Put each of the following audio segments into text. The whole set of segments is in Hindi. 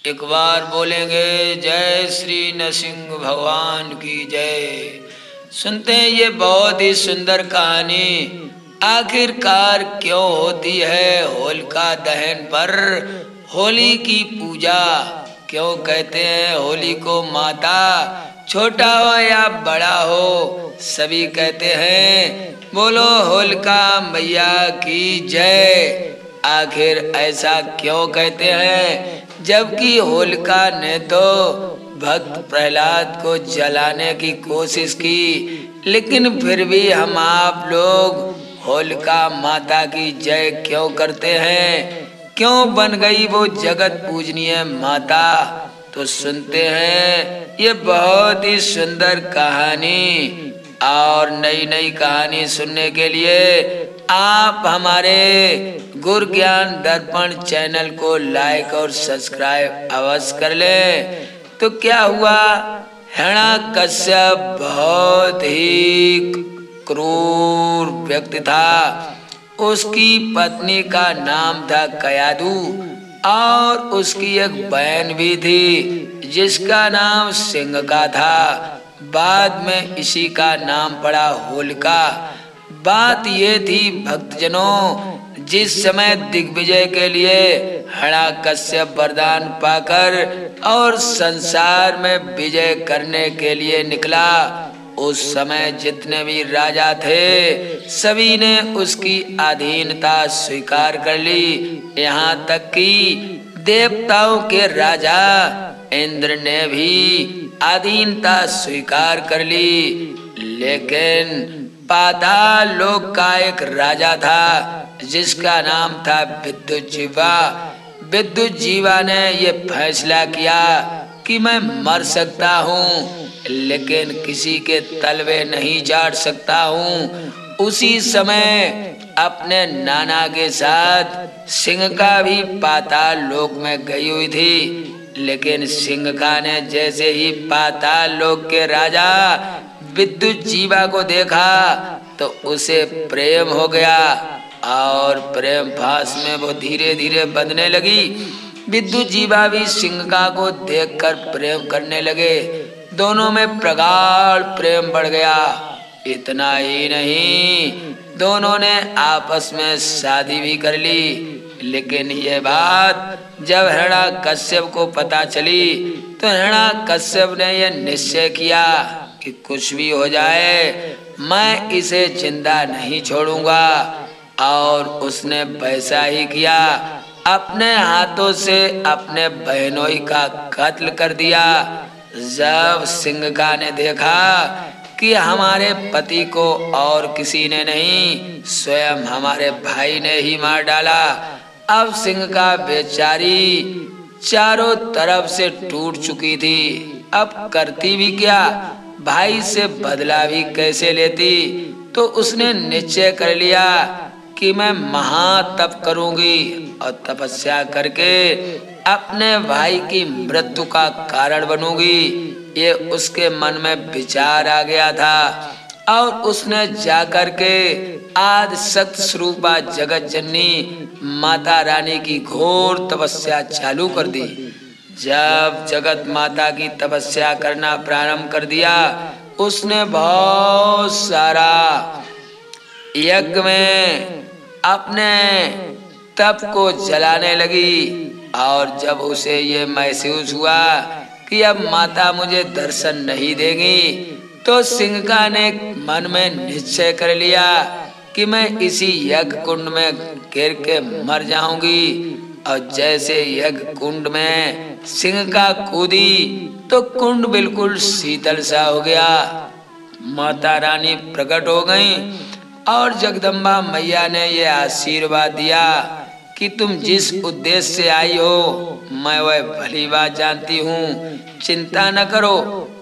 एक बार बोलेंगे जय श्री नरसिंह भगवान की जय। सुनते हैं ये बहुत ही सुंदर कहानी। आखिरकार क्यों होती है होलिका दहन पर होली की पूजा? क्यों कहते हैं होली को माता? छोटा हो या बड़ा हो सभी कहते हैं बोलो होलिका मैया की जय। आखिर ऐसा क्यों कहते हैं? जबकि होलिका ने तो भक्त प्रहलाद को जलाने की कोशिश की, लेकिन फिर भी हम आप लोग होलिका माता की जय क्यों करते हैं? क्यों बन गई वो जगत पूजनीय माता? तो सुनते हैं ये बहुत ही सुंदर कहानी। और नई नई कहानी सुनने के लिए आप हमारे गुरु ज्ञान दर्पण चैनल को लाइक और सब्सक्राइब अवश्य कर लें। तो क्या हुआ, हिरण्यकश्यप बहुत ही क्रूर व्यक्ति था। उसकी पत्नी का नाम था कयाधु और उसकी एक बहन भी थी जिसका नाम सिंघका था। बाद में इसी का नाम पड़ा होलिका। बात ये थी भक्तजनों, जिस समय दिग्विजय के लिए हिरण्यकश्यप वरदान पाकर और संसार में विजय करने के लिए निकला, उस समय जितने भी राजा थे सभी ने उसकी अधीनता स्वीकार कर ली। यहाँ तक कि देवताओं के राजा इंद्र ने भी अधीनता स्वीकार कर ली। लेकिन पाताल लोक का एक राजा था जिसका नाम था विद्युज्जीवा। विद्युज्जीवा ने ये फैसला किया कि मैं मर सकता हूँ लेकिन किसी के तलवे नहीं चाट सकता हूँ। उसी समय अपने नाना के साथ सिंघका भी पाताल लोक में गई हुई थी। लेकिन सिंघका ने जैसे ही पाताल लोक के राजा विद्युज्जीवा को देखा तो उसे प्रेम हो गया और प्रेम फांस में वो धीरे धीरे बंधने लगी। विद्युज्जीवा भी सिंघका को देखकर प्रेम करने लगे। दोनों में प्रगाढ़ प्रेम बढ़ गया। इतना ही नहीं, दोनों ने आपस में शादी भी कर ली। लेकिन ये बात जब हिरण्यकश्यप को पता चली तो हिरण्यकश्यप ने यह निश्चय किया कि कुछ भी हो जाए मैं इसे जिंदा नहीं छोड़ूंगा। और उसने वैसा ही किया। अपने हाथों से अपने बहनोई का कत्ल कर दिया। जब सिंघका ने देखा कि हमारे पति को और किसी ने नहीं स्वयं हमारे भाई ने ही मार डाला, अब सिंघका बेचारी चारों तरफ से टूट चुकी थी। अब करती भी क्या, भाई से बदला भी कैसे लेती? तो उसने निश्चय कर लिया कि मैं महातप करूंगी और तपस्या करके अपने भाई की मृत्यु का कारण बनूंगी। ये उसके मन में विचार आ गया था और उसने जाकर के आदि शक्ति स्वरूपा जगत जननी माता रानी की घोर तपस्या चालू कर दी। जब जगत माता की तपस्या करना प्रारंभ कर दिया, उसने बहुत सारा यज्ञ में अपने तप को जलाने लगी। और जब उसे ये महसूस हुआ कि अब माता मुझे दर्शन नहीं देगी, तो सिंघका ने मन में निश्चय कर लिया कि मैं इसी यज्ञ कुंड में गिर के मर जाऊंगी। और जैसे यज्ञ कुंड में सिंघका कूदी तो कुंड बिल्कुल शीतल सा हो गया। माता रानी प्रकट हो गई और जगदम्बा मैया ने ये आशीर्वाद दिया कि तुम जिस उद्देश्य से आई हो मैं वह भली बात जानती हूँ, चिंता न करो,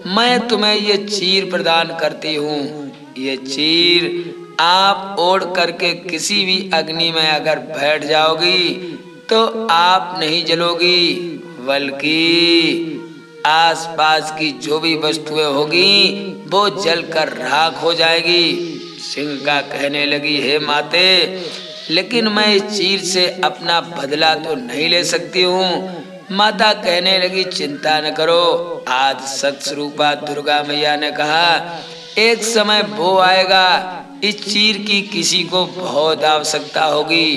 मैं तुम्हें ये चीर प्रदान करती हूँ। ये चीर आप ओढ़ करके किसी भी अग्नि में अगर बैठ जाओगी तो आप नहीं जलोगी, बल्कि आसपास की जो भी वस्तुएं होगी वो जलकर राख हो जाएगी। सिंघका कहने लगी, हे माते, लेकिन मैं इस चीर से अपना बदला तो नहीं ले सकती हूँ। माता कहने लगी, चिंता न करो। आज सत स्वरूपा दुर्गा मैया ने कहा, एक समय वो आएगा, इस चीर की किसी को बहुत आवश्यकता होगी,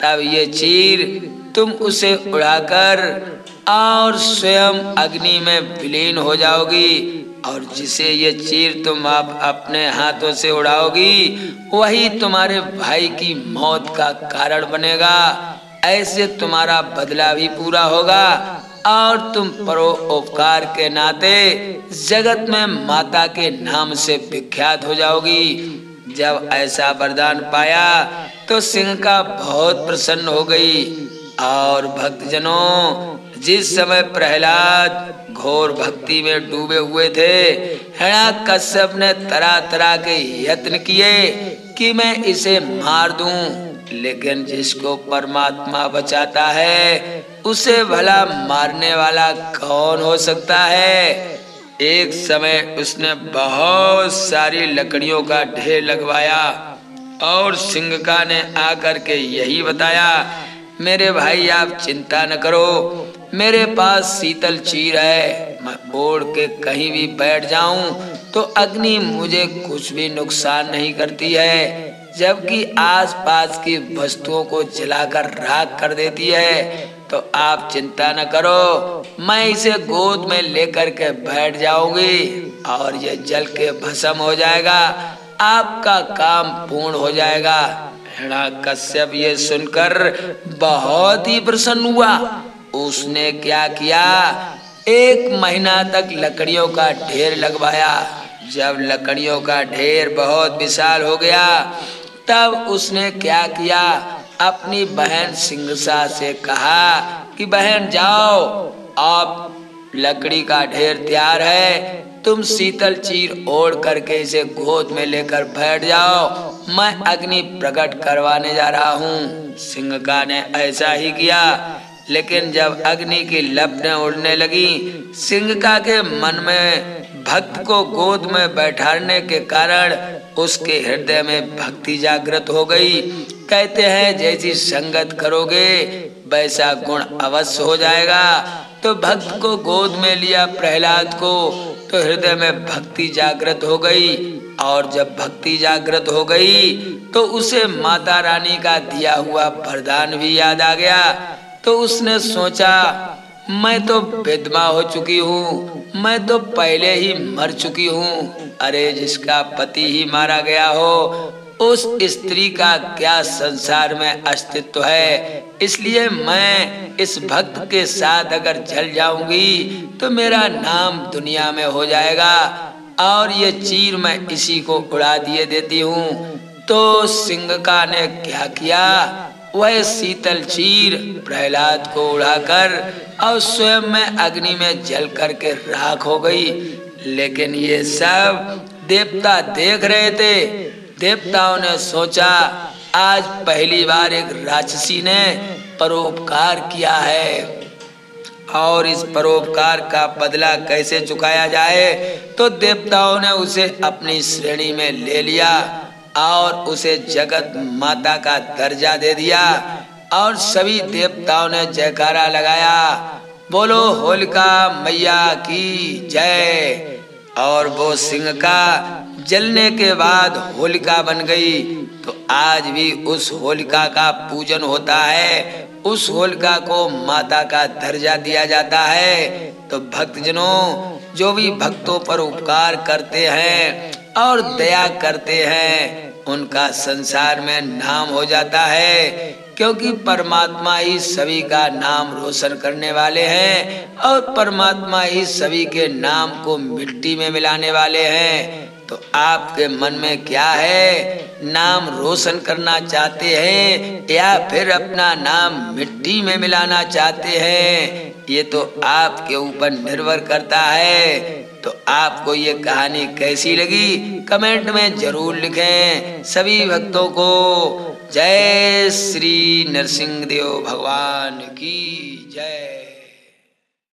तब ये चीर तुम उसे उड़ाकर और स्वयं अग्नि में विलीन हो जाओगी, और जिसे ये चीर तुम आप अपने हाथों से उड़ाओगी वही तुम्हारे भाई की मौत का कारण बनेगा। ऐसे तुम्हारा बदला भी पूरा होगा और तुम परोपकार के नाते जगत में माता के नाम से विख्यात हो जाओगी। जब ऐसा वरदान पाया तो सिंह का बहुत प्रसन्न हो गई। और भक्तजनों, जिस समय प्रहलाद घोर भक्ति में डूबे हुए थे, हिरण्यकश्यप ने तरह तरह के यत्न किए कि मैं इसे मार दूं, लेकिन जिसको परमात्मा बचाता है उसे भला मारने वाला कौन हो सकता है। एक समय उसने बहुत सारी लकड़ियों का ढेर लगवाया और सिंघका ने आकर के यही बताया, मेरे भाई आप चिंता न करो, मेरे पास शीतल चीर है, मैं ओढ़ के कहीं भी बैठ जाऊं तो अग्नि मुझे कुछ भी नुकसान नहीं करती है, जबकि आसपास की वस्तुओं को जलाकर राख कर देती है। तो आप चिंता न करो, मैं इसे गोद में लेकर के बैठ जाऊंगी और ये जल के भस्म हो जाएगा, आपका काम पूर्ण हो जाएगा। हिरण्यकश्यप ये सुनकर बहुत ही प्रसन्न हुआ। उसने क्या किया, 1 महीना तक लकड़ियों का ढेर लगवाया। जब लकड़ियों का ढेर बहुत विशाल हो गया तब उसने क्या किया, अपनी बहन सिंघसा से कहा कि बहन जाओ, आप लकड़ी का ढेर तैयार है, तुम शीतल चीर ओढ़ करके इसे गोद में लेकर बैठ जाओ, मैं अग्नि प्रकट करवाने जा रहा हूँ। सिंघका ने ऐसा ही किया, लेकिन जब अग्नि की लपटें उड़ने लगी, सिंघका के मन में भक्त को गोद में बैठाने के कारण उसके हृदय में भक्ति जागृत हो गई। कहते हैं जैसी संगत करोगे वैसा गुण अवश्य हो जाएगा। तो भक्त को गोद में लिया प्रहलाद को, तो हृदय में भक्ति जागृत हो गई, और जब भक्ति जागृत हो गई तो उसे माता रानी का दिया हुआ वरदान भी याद आ गया। तो उसने सोचा, मैं तो विधवा हो चुकी हूँ, मैं तो पहले ही मर चुकी हूँ, अरे जिसका पति ही मारा गया हो उस स्त्री का क्या संसार में अस्तित्व है, इसलिए मैं इस भक्त के साथ अगर जल जाऊंगी तो मेरा नाम दुनिया में हो जाएगा, और ये चीर मैं इसी को उड़ा दिए देती हूँ। तो सिंघका ने क्या किया, वह शीतल चीर प्रहलाद को उड़ाकर और स्वयं में अग्नि में जल करके राख हो गई। लेकिन ये सब देवता देख रहे थे। देवताओं ने सोचा, आज पहली बार एक राक्षसी ने परोपकार किया है और इस परोपकार का बदला कैसे चुकाया जाए। तो देवताओं ने उसे अपनी श्रेणी में ले लिया और उसे जगत माता का दर्जा दे दिया, और सभी देवताओं ने जयकारा लगाया, बोलो होलिका मैया की जय। और वो सिंघका जलने के बाद होलिका बन गई। तो आज भी उस होलिका का पूजन होता है, उस होलिका को माता का दर्जा दिया जाता है। तो भक्तजनों, जो भी भक्तों पर उपकार करते हैं और दया करते हैं उनका संसार में नाम हो जाता है, क्योंकि परमात्मा ही सभी का नाम रोशन करने वाले हैं और परमात्मा ही सभी के नाम को मिट्टी में मिलाने वाले हैं। तो आपके मन में क्या है, नाम रोशन करना चाहते हैं या फिर अपना नाम मिट्टी में मिलाना चाहते हैं, ये तो आपके ऊपर निर्भर करता है। तो आपको ये कहानी कैसी लगी कमेंट में जरूर लिखें। सभी भक्तों को जय श्री नरसिंह देव भगवान की जय।